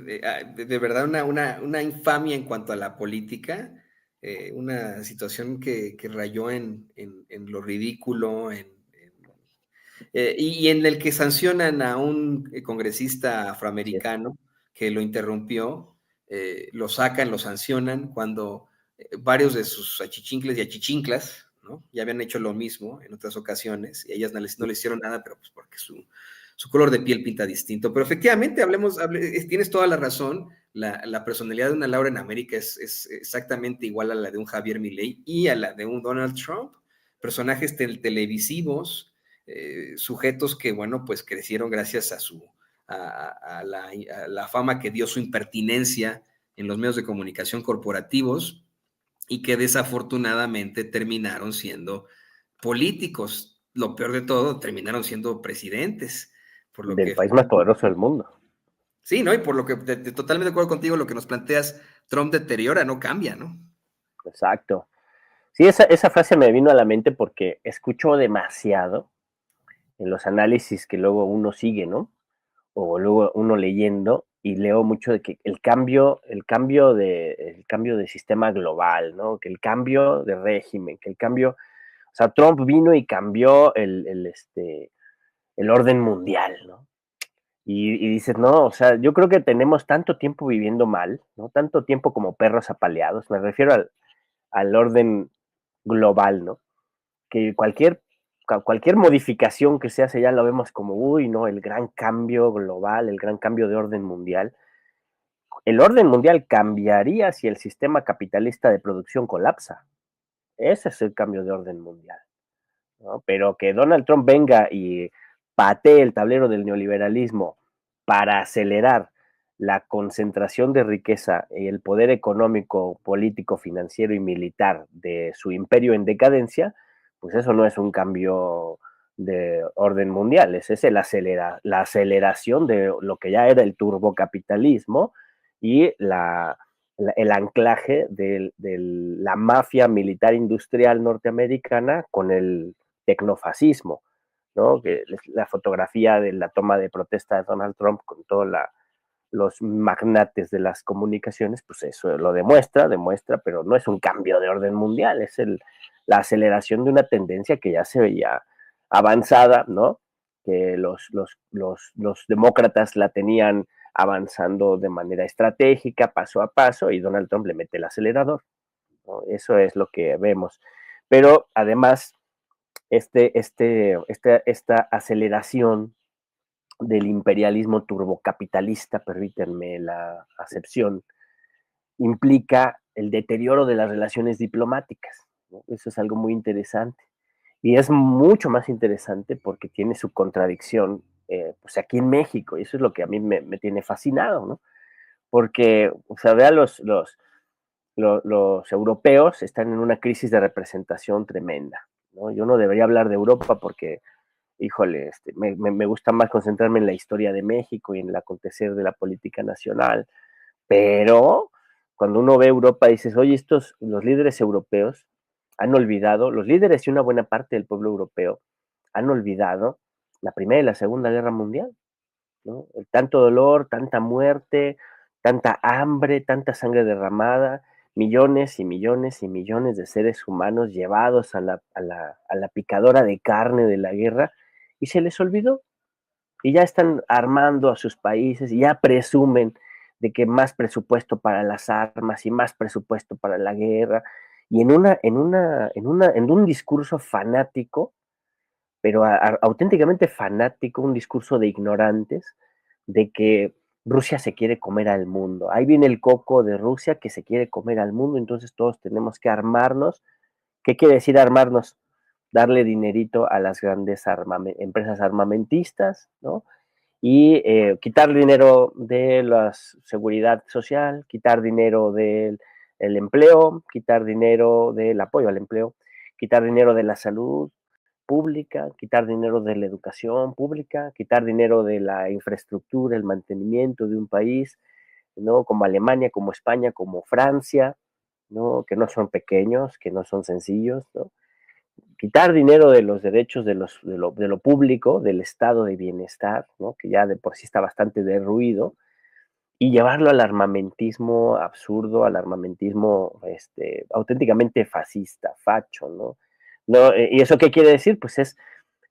de verdad una infamia en cuanto a la política, una situación que rayó en lo ridículo, y en el que sancionan a un congresista Así es. afroamericano que lo interrumpió, lo sacan, lo sancionan, cuando varios de sus achichincles y achichinclas, ¿no? Ya habían hecho lo mismo en otras ocasiones, y a ellas no les hicieron nada, pero pues porque su color de piel pinta distinto. Pero efectivamente, tienes toda la razón, la personalidad de una Laura en América es exactamente igual a la de un Javier Milei y a la de un Donald Trump. Personajes televisivos, sujetos que, bueno, pues crecieron gracias a la fama que dio su impertinencia en los medios de comunicación corporativos y que desafortunadamente terminaron siendo políticos. Lo peor de todo, terminaron siendo presidentes, por lo Del que país más poderoso del mundo. sí, ¿no? Y por lo que totalmente de acuerdo contigo, lo que nos planteas, Trump deteriora, no cambia, ¿no? Exacto. Sí, esa frase me vino a la mente porque escucho demasiado en los análisis que luego uno sigue, ¿no? O luego uno leyendo y leo mucho de que el cambio de sistema global, ¿no? Que el cambio de régimen, que el cambio, o sea, Trump vino y cambió el orden mundial, ¿no? Y dices, no, o sea, yo creo que tenemos tanto tiempo viviendo mal, ¿no? Tanto tiempo como perros apaleados, me refiero al orden global, ¿no? Que cualquier modificación que se hace ya lo vemos como, uy, no, el gran cambio global, el gran cambio de orden mundial. El orden mundial cambiaría si el sistema capitalista de producción colapsa. Ese es el cambio de orden mundial, ¿no? Pero que Donald Trump venga y patee el tablero del neoliberalismo para acelerar la concentración de riqueza y el poder económico, político, financiero y militar de su imperio en decadencia, pues eso no es un cambio de orden mundial, es la aceleración de lo que ya era el turbocapitalismo y el anclaje de la mafia militar industrial norteamericana con el tecnofascismo, ¿no? Que la fotografía de la toma de protesta de Donald Trump con todos los magnates de las comunicaciones, pues eso lo demuestra, pero no es un cambio de orden mundial, es la aceleración de una tendencia que ya se veía avanzada, ¿no? Que los demócratas la tenían avanzando de manera estratégica, paso a paso, y Donald Trump le mete el acelerador, ¿no? Eso es lo que vemos. Pero además, esta aceleración del imperialismo turbocapitalista, permítanme la acepción, implica el deterioro de las relaciones diplomáticas, ¿no? Eso es algo muy interesante. Y es mucho más interesante porque tiene su contradicción pues aquí en México, y eso es lo que a mí me tiene fascinado, ¿no? Porque, o sea, vea los europeos están en una crisis de representación tremenda, ¿no? Yo no debería hablar de Europa porque, híjole, me gusta más concentrarme en la historia de México y en el acontecer de la política nacional, pero cuando uno ve Europa dices, oye, los líderes europeos han olvidado, los líderes y una buena parte del pueblo europeo han olvidado la Primera y la Segunda Guerra Mundial, ¿no? Tanto dolor, tanta muerte, tanta hambre, tanta sangre derramada, millones y millones y millones de seres humanos llevados a la picadora de carne de la guerra, y se les olvidó. Y ya están armando a sus países y ya presumen de que más presupuesto para las armas y más presupuesto para la guerra, y en un discurso fanático, pero auténticamente fanático, un discurso de ignorantes, de que Rusia se quiere comer al mundo. Ahí viene el coco de Rusia que se quiere comer al mundo, entonces todos tenemos que armarnos. ¿Qué quiere decir armarnos? Darle dinerito a las grandes empresas armamentistas, ¿no? Y quitar dinero de la seguridad social, quitar dinero del empleo, quitar dinero del apoyo al empleo, quitar dinero de la salud pública, quitar dinero de la educación pública, quitar dinero de la infraestructura, el mantenimiento de un país, ¿no? Como Alemania, como España, como Francia, ¿no? Que no son pequeños, que no son sencillos, ¿no? Quitar dinero de los derechos de lo público, del estado de bienestar, ¿no? Que ya de por sí está bastante derruido, y llevarlo al armamentismo absurdo, al armamentismo auténticamente fascista, facho, ¿no? No, ¿y eso qué quiere decir? Pues es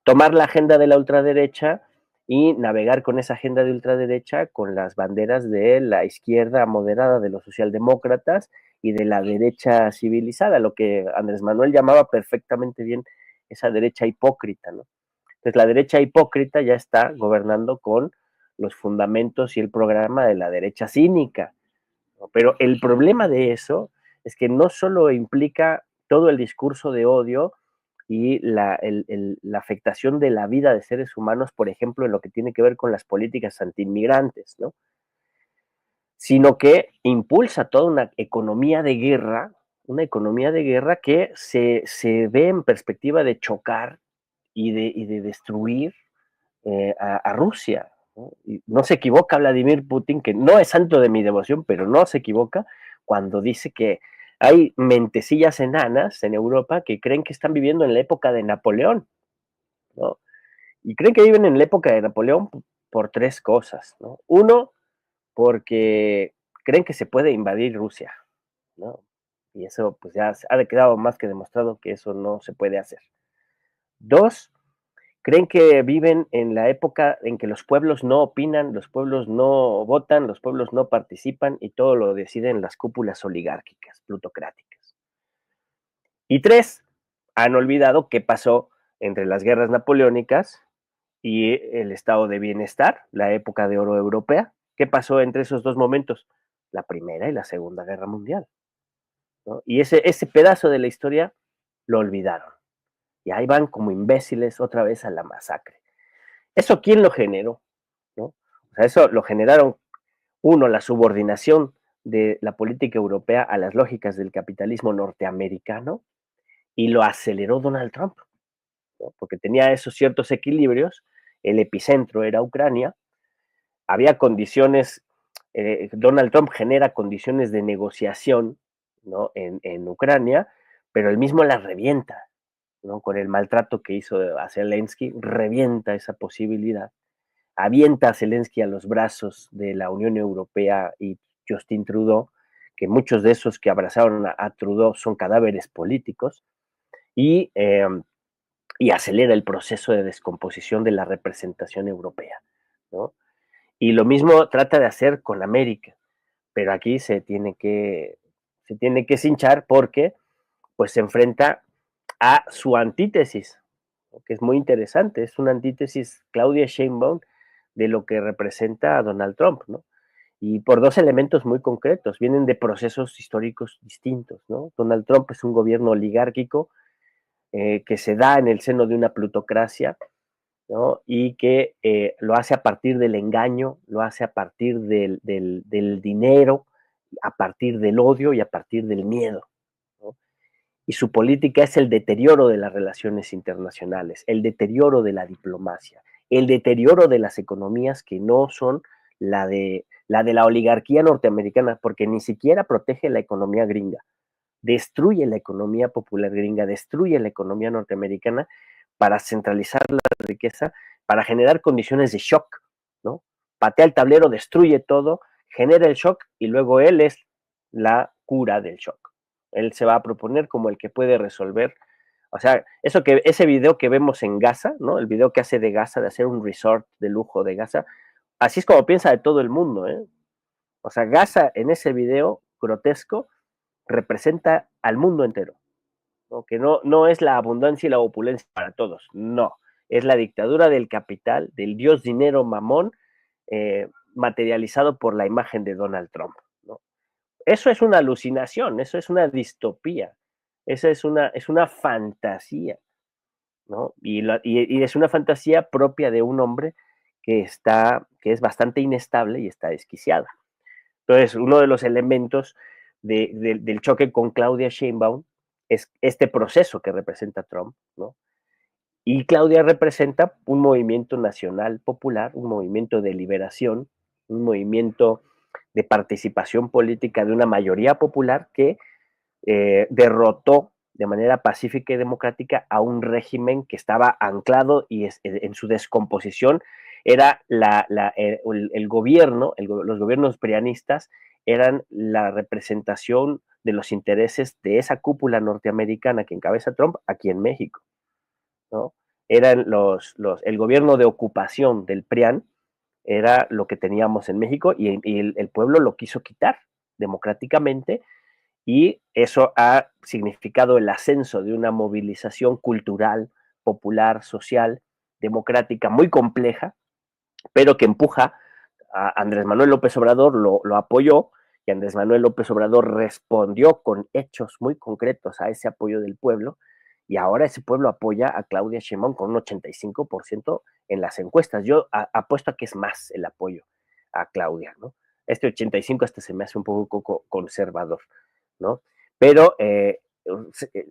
tomar la agenda de la ultraderecha y navegar con esa agenda de ultraderecha con las banderas de la izquierda moderada, de los socialdemócratas y de la derecha civilizada, lo que Andrés Manuel llamaba perfectamente bien esa derecha hipócrita, ¿no? Entonces la derecha hipócrita ya está gobernando con los fundamentos y el programa de la derecha cínica, ¿no? Pero el problema de eso es que no solo implica todo el discurso de odio y la afectación de la vida de seres humanos, por ejemplo, en lo que tiene que ver con las políticas antiinmigrantes, ¿no? Sino que impulsa toda una economía de guerra que se ve en perspectiva de chocar y de destruir a Rusia, ¿no? Y no se equivoca Vladimir Putin, que no es santo de mi devoción, pero no se equivoca cuando dice que hay mentecillas enanas en Europa que creen que están viviendo en la época de Napoleón, ¿no? Y creen que viven en la época de Napoleón por tres cosas, ¿no? Uno, porque creen que se puede invadir Rusia, ¿no? Y eso pues ya ha quedado más que demostrado que eso no se puede hacer. Dos, creen que viven en la época en que los pueblos no opinan, los pueblos no votan, los pueblos no participan y todo lo deciden las cúpulas oligárquicas, plutocráticas. Y tres, han olvidado qué pasó entre las guerras napoleónicas y el estado de bienestar, la época de oro europea. ¿Qué pasó entre esos dos momentos? La Primera y la Segunda Guerra Mundial, ¿no? Y ese pedazo de la historia lo olvidaron. Y ahí van como imbéciles otra vez a la masacre. ¿Eso quién lo generó? ¿No? O sea, eso lo generaron, uno, la subordinación de la política europea a las lógicas del capitalismo norteamericano, y lo aceleró Donald Trump, ¿no? Porque tenía esos ciertos equilibrios, el epicentro era Ucrania, había condiciones, Donald Trump genera condiciones de negociación, ¿no? En Ucrania, pero él mismo las revienta, ¿no? Con el maltrato que hizo a Zelensky, revienta esa posibilidad, avienta a Zelensky a los brazos de la Unión Europea y Justin Trudeau, que muchos de esos que abrazaron a Trudeau son cadáveres políticos, y, eh, y acelera el proceso de descomposición de la representación europea, ¿no? Y lo mismo trata de hacer con América, pero aquí se tiene que cinchar porque pues se enfrenta a su antítesis, ¿no? Que es muy interesante, es una antítesis Claudia Sheinbaum de lo que representa a Donald Trump, ¿no? Y por dos elementos muy concretos, vienen de procesos históricos distintos, ¿no? Donald Trump es un gobierno oligárquico que se da en el seno de una plutocracia, ¿no? Y que lo hace a partir del engaño, lo hace a partir del dinero, a partir del odio y a partir del miedo, ¿no? Y su política es el deterioro de las relaciones internacionales, el deterioro de la diplomacia, el deterioro de las economías que no son la de la oligarquía norteamericana, porque ni siquiera protege la economía gringa, destruye la economía popular gringa, destruye la economía norteamericana para centralizar la riqueza, para generar condiciones de shock, ¿no? Patea el tablero, destruye todo, genera el shock y luego él es la cura del shock. Él se va a proponer como el que puede resolver. O sea, ese video que vemos en Gaza, ¿no? El video que hace de Gaza, de hacer un resort de lujo de Gaza, así es como piensa de todo el mundo, ¿eh? O sea, Gaza en ese video grotesco representa al mundo entero, ¿no? Que no es la abundancia y la opulencia para todos, no, es la dictadura del capital, del dios dinero mamón, materializado por la imagen de Donald Trump, ¿no? Eso es una alucinación, eso es una distopía, eso es una fantasía, ¿no? Y es una fantasía propia de un hombre que es bastante inestable y está desquiciado. Entonces, uno de los elementos del choque con Claudia Sheinbaum es este proceso que representa Trump, ¿no? Y Claudia representa un movimiento nacional popular, un movimiento de liberación, un movimiento de participación política de una mayoría popular que derrotó de manera pacífica y democrática a un régimen que estaba anclado y en su descomposición era el gobierno, los gobiernos prianistas eran la representación de los intereses de esa cúpula norteamericana que encabeza Trump aquí en México, ¿no? Eran el gobierno de ocupación del PRIAN, era lo que teníamos en México y el pueblo lo quiso quitar democráticamente y eso ha significado el ascenso de una movilización cultural, popular, social, democrática, muy compleja, pero que empuja a Andrés Manuel López Obrador, lo apoyó y Andrés Manuel López Obrador respondió con hechos muy concretos a ese apoyo del pueblo y ahora ese pueblo apoya a Claudia Sheinbaum con un 85% en las encuestas. Yo apuesto a que es más el apoyo a Claudia, ¿no? Este 85 hasta se me hace un poco conservador, ¿no? Pero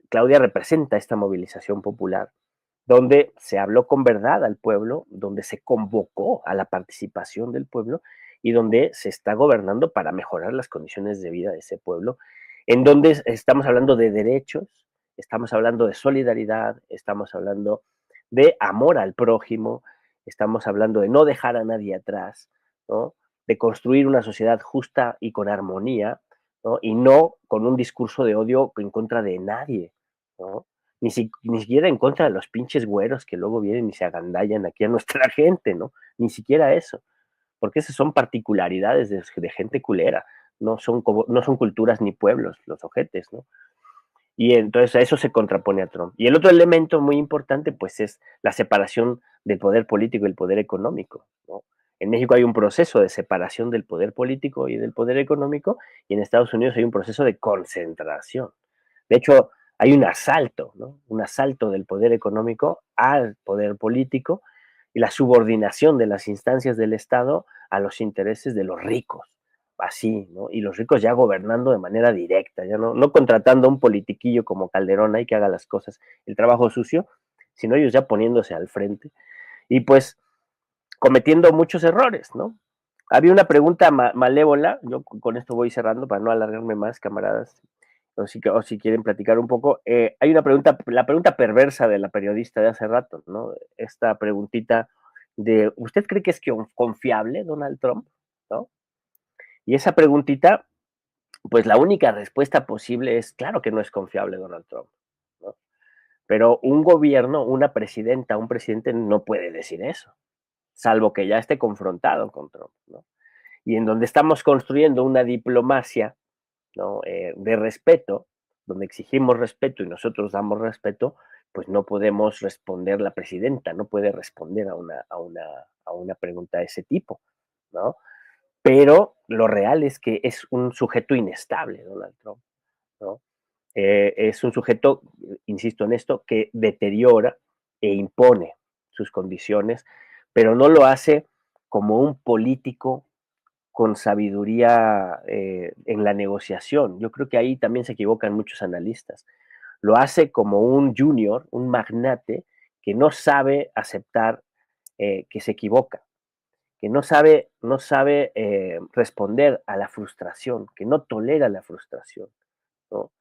Claudia representa esta movilización popular donde se habló con verdad al pueblo, donde se convocó a la participación del pueblo y donde se está gobernando para mejorar las condiciones de vida de ese pueblo, en donde estamos hablando de derechos, estamos hablando de solidaridad, estamos hablando de amor al prójimo, estamos hablando de no dejar a nadie atrás, ¿no? De construir una sociedad justa y con armonía, ¿no? Y no con un discurso de odio en contra de nadie, ¿no? Ni siquiera en contra de los pinches güeros que luego vienen y se agandallan aquí a nuestra gente, ¿no? Ni siquiera eso, porque esas son particularidades de gente culera, no son culturas ni pueblos, los ojetes, ¿no? Y entonces a eso se contrapone a Trump. Y el otro elemento muy importante, pues, es la separación del poder político y el poder económico, ¿no? En México hay un proceso de separación del poder político y del poder económico, y en Estados Unidos hay un proceso de concentración. De hecho, hay un asalto, ¿no? Un asalto del poder económico al poder político y la subordinación de las instancias del Estado a los intereses de los ricos, así, ¿no? Y los ricos ya gobernando de manera directa, ya no contratando a un politiquillo como Calderón ahí que haga las cosas, el trabajo sucio, sino ellos ya poniéndose al frente y pues cometiendo muchos errores, ¿no? Había una pregunta malévola, yo con esto voy cerrando para no alargarme más, camaradas, o si quieren platicar un poco. Hay una pregunta, la pregunta perversa de la periodista de hace rato, ¿no? Esta preguntita de, ¿usted cree que es confiable Donald Trump? ¿No? Y esa preguntita, pues la única respuesta posible es, claro que no es confiable Donald Trump, ¿no? Pero un gobierno, una presidenta, un presidente no puede decir eso, salvo que ya esté confrontado con Trump, ¿no? Y en donde estamos construyendo una diplomacia, ¿no? De respeto, donde exigimos respeto y nosotros damos respeto, pues no podemos responder, la presidenta no puede responder a una pregunta de ese tipo, ¿no? Pero lo real es que es un sujeto inestable, Donald Trump, ¿no? Es un sujeto, insisto en esto, que deteriora e impone sus condiciones, pero no lo hace como un político con sabiduría en la negociación. Yo creo que ahí también se equivocan muchos analistas. Lo hace como un junior, un magnate que no sabe aceptar que se equivoca, que no sabe responder a la frustración, que no tolera la frustración, ¿no?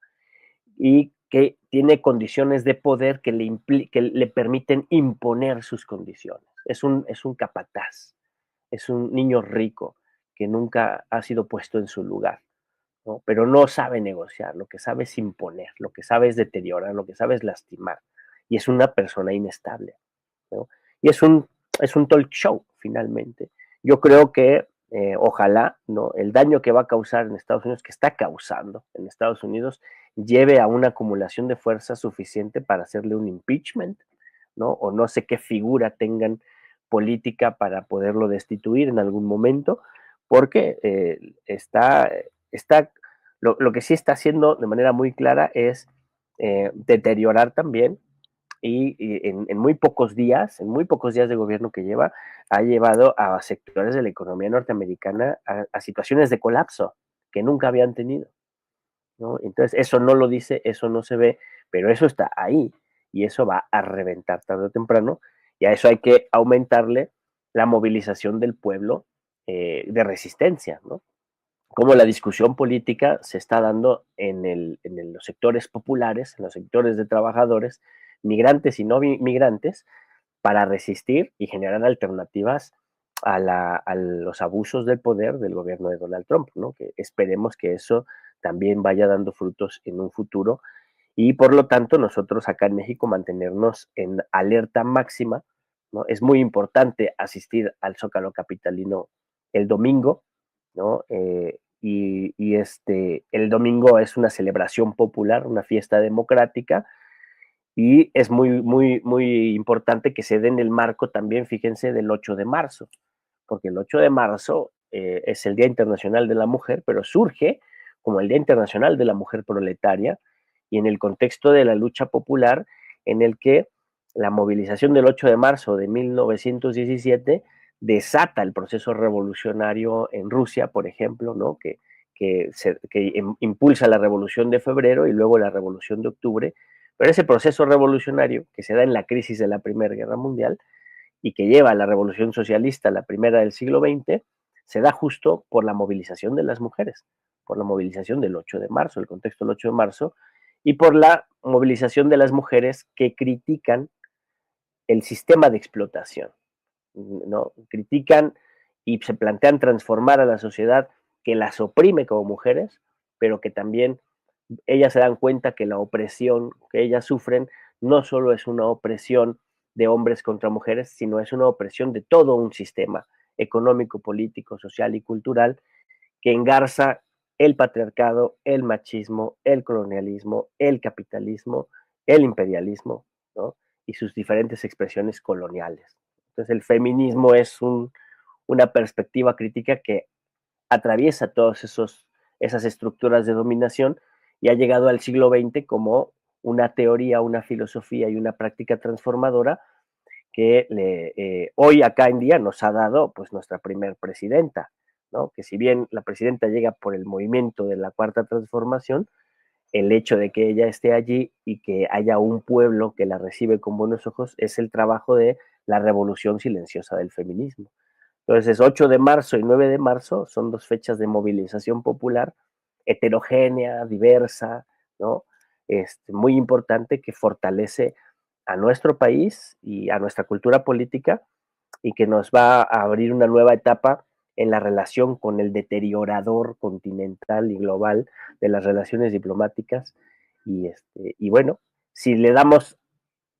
Y que tiene condiciones de poder que le permiten imponer sus condiciones. Es un capataz, es un niño rico que nunca ha sido puesto en su lugar, ¿no? Pero no sabe negociar, lo que sabe es imponer, lo que sabe es deteriorar, lo que sabe es lastimar. Y es una persona inestable, ¿no? Y es un talk show, finalmente. Yo creo que ojalá, ¿no? El daño que va a causar en Estados Unidos, que está causando en Estados Unidos, lleve a una acumulación de fuerza suficiente para hacerle un impeachment, ¿no? O no sé qué figura tengan política para poderlo destituir en algún momento, porque lo que sí está haciendo de manera muy clara es deteriorar también y en muy pocos días de gobierno que lleva, ha llevado a sectores de la economía norteamericana a situaciones de colapso que nunca habían tenido, ¿no? Entonces, eso no lo dice, eso no se ve, pero eso está ahí y eso va a reventar tarde o temprano y a eso hay que aumentarle la movilización del pueblo de resistencia, ¿no? Como la discusión política se está dando en los sectores populares, en los sectores de trabajadores, migrantes y no migrantes, para resistir y generar alternativas a los abusos del poder del gobierno de Donald Trump, ¿no? Que esperemos que eso también vaya dando frutos en un futuro y por lo tanto nosotros acá en México mantenernos en alerta máxima, ¿no? Es muy importante asistir al Zócalo Capitalino el domingo, ¿no? El domingo es una celebración popular, una fiesta democrática, y es muy, muy, muy importante que se den el marco también, fíjense, del 8 de marzo, porque el 8 de marzo es el Día Internacional de la Mujer, pero surge como el Día Internacional de la Mujer Proletaria, y en el contexto de la lucha popular, en el que la movilización del 8 de marzo de 1917 desata el proceso revolucionario en Rusia, por ejemplo, ¿no? Que impulsa la Revolución de Febrero y luego la Revolución de Octubre, pero ese proceso revolucionario que se da en la crisis de la Primera Guerra Mundial y que lleva a la Revolución Socialista, la primera del siglo XX, se da justo por la movilización de las mujeres, por la movilización del 8 de marzo, el contexto del 8 de marzo, y por la movilización de las mujeres que critican el sistema de explotación, ¿no? Critican y se plantean transformar a la sociedad que las oprime como mujeres, pero que también ellas se dan cuenta que la opresión que ellas sufren no solo es una opresión de hombres contra mujeres, sino es una opresión de todo un sistema económico, político, social y cultural que engarza el patriarcado, el machismo, el colonialismo, el capitalismo, el imperialismo, ¿no? Y sus diferentes expresiones coloniales. Entonces el feminismo es una perspectiva crítica que atraviesa todas esas estructuras de dominación y ha llegado al siglo XX como una teoría, una filosofía y una práctica transformadora que hoy acá en día nos ha dado pues nuestra primer presidenta, ¿no? Que si bien la presidenta llega por el movimiento de la Cuarta Transformación, el hecho de que ella esté allí y que haya un pueblo que la recibe con buenos ojos es el trabajo de la revolución silenciosa del feminismo. Entonces, 8 de marzo y 9 de marzo son dos fechas de movilización popular heterogénea, diversa, ¿no? Muy importante que fortalece a nuestro país y a nuestra cultura política y que nos va a abrir una nueva etapa en la relación con el deteriorador continental y global de las relaciones diplomáticas. Y bueno, si le damos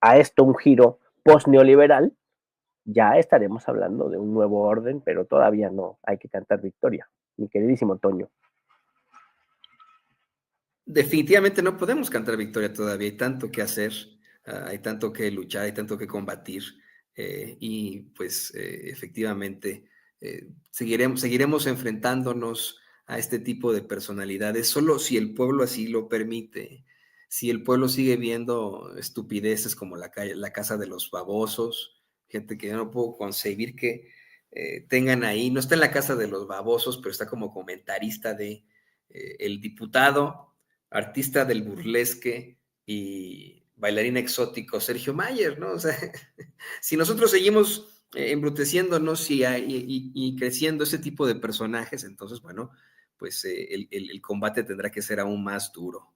a esto un giro post-neoliberal, ya estaremos hablando de un nuevo orden, pero todavía no hay que cantar victoria, mi queridísimo Toño. Definitivamente no podemos cantar victoria todavía, hay tanto que hacer, hay tanto que luchar, hay tanto que combatir, y pues efectivamente seguiremos enfrentándonos a este tipo de personalidades, solo si el pueblo así lo permite, si el pueblo sigue viendo estupideces como la casa de los babosos, gente que yo no puedo concebir que tengan ahí, no está en la casa de los babosos, pero está como comentarista de el diputado artista del burlesque y bailarín exótico Sergio Mayer, ¿no? O sea, si nosotros seguimos embruteciéndonos y creciendo ese tipo de personajes, entonces, bueno, pues el combate tendrá que ser aún más duro.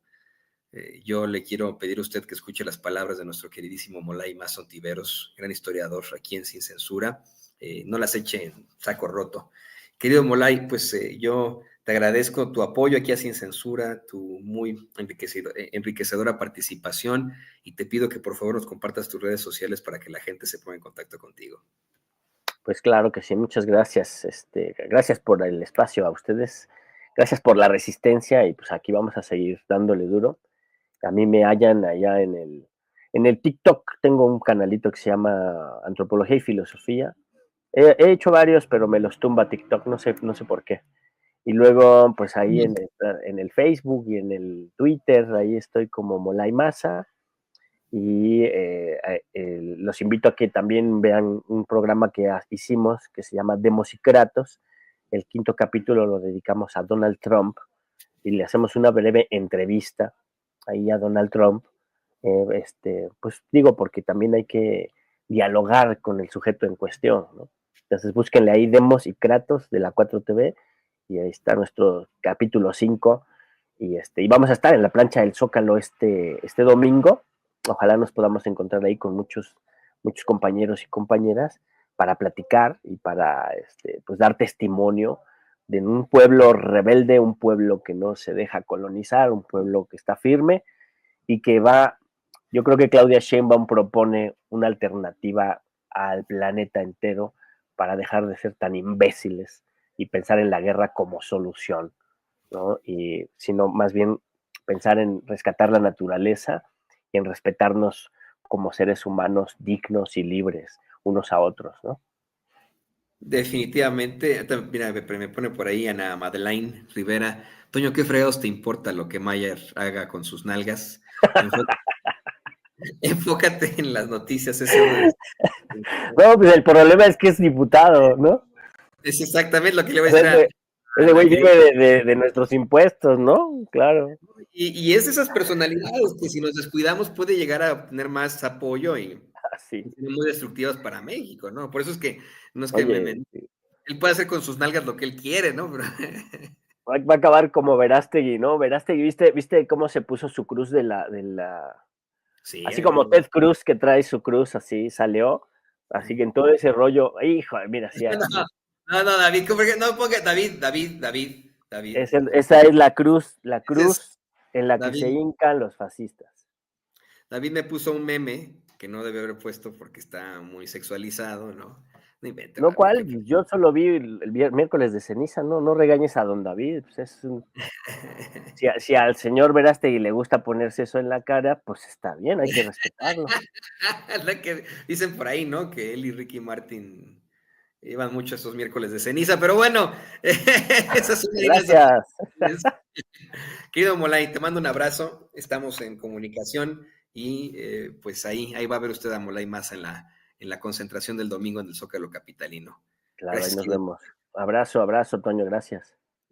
Yo le quiero pedir a usted que escuche las palabras de nuestro queridísimo Molay Mazo Ontiveros, gran historiador aquí en Sin Censura. No las eche en saco roto. Querido Molay, pues yo te agradezco tu apoyo aquí a Sin Censura, tu muy enriquecedora participación y te pido que por favor nos compartas tus redes sociales para que la gente se ponga en contacto contigo. Pues claro que sí, muchas gracias. Gracias por el espacio a ustedes, gracias por la resistencia y pues aquí vamos a seguir dándole duro. A mí me hallan allá en el TikTok, tengo un canalito que se llama Antropología y Filosofía. He hecho varios, pero me los tumba TikTok, no sé por qué. Y luego, pues ahí en el Facebook y en el Twitter, ahí estoy como Molay Maza. Y los invito a que también vean un programa que hicimos que se llama Demos y Kratos. El quinto capítulo lo dedicamos a Donald Trump y le hacemos una breve entrevista ahí a Donald Trump. Pues digo, porque también hay que dialogar con el sujeto en cuestión, ¿no? Entonces búsquenle ahí Demos y Kratos de la 4TV y ahí está nuestro capítulo 5 y vamos a estar en la plancha del Zócalo este domingo. Ojalá nos podamos encontrar ahí con muchos compañeros y compañeras para platicar y para pues dar testimonio de un pueblo rebelde, un pueblo que no se deja colonizar, un pueblo que está firme y que va, yo creo que Claudia Sheinbaum propone una alternativa al planeta entero para dejar de ser tan imbéciles y pensar en la guerra como solución, ¿no? Y sino más bien pensar en rescatar la naturaleza y en respetarnos como seres humanos dignos y libres unos a otros, ¿no? Definitivamente, mira, me pone por ahí Ana Madeleine Rivera. Toño, ¿qué fregados te importa lo que Mayer haga con sus nalgas? Enfó- Enfócate en las noticias, No, pues el problema es que es diputado, ¿no? es exactamente lo que le voy O a sea, decir a ese Ana, güey querida. vive de nuestros impuestos, ¿no? Claro. Y es de esas personalidades que si nos descuidamos puede llegar a obtener más apoyo Así. y ser muy destructivas para México, ¿no? Por eso es que no es que Oye, él puede hacer con sus nalgas lo que él quiere, ¿no? Pero, va a acabar como Verástegui, ¿no? Verástegui, ¿viste cómo se puso su cruz sí, así ahí como lo Ted Cruz que trae su cruz así, salió, así que en todo ese rollo, hijo, mira, sí, No, no, David, no ponga David, esa es la ese es cruz en la que se David. hincan los fascistas. David me puso un meme que no debe haber puesto porque está muy sexualizado, ¿no? No invente, No, David. ¿cuál? Yo solo vi miércoles de ceniza, no regañes a don David, pues si al señor Verástegui le gusta ponerse eso en la cara, pues está bien, hay que respetarlo. La que dicen por ahí, ¿no? Que él y Ricky Martin iban mucho esos miércoles de ceniza, pero bueno, esas son líneas Gracias. Querido Molay, te mando un abrazo, estamos en comunicación y pues ahí va a ver usted a Molay más en la concentración del domingo en el Zócalo Capitalino. Claro, ahí Gracias, nos querido. vemos. Abrazo, Toño, gracias.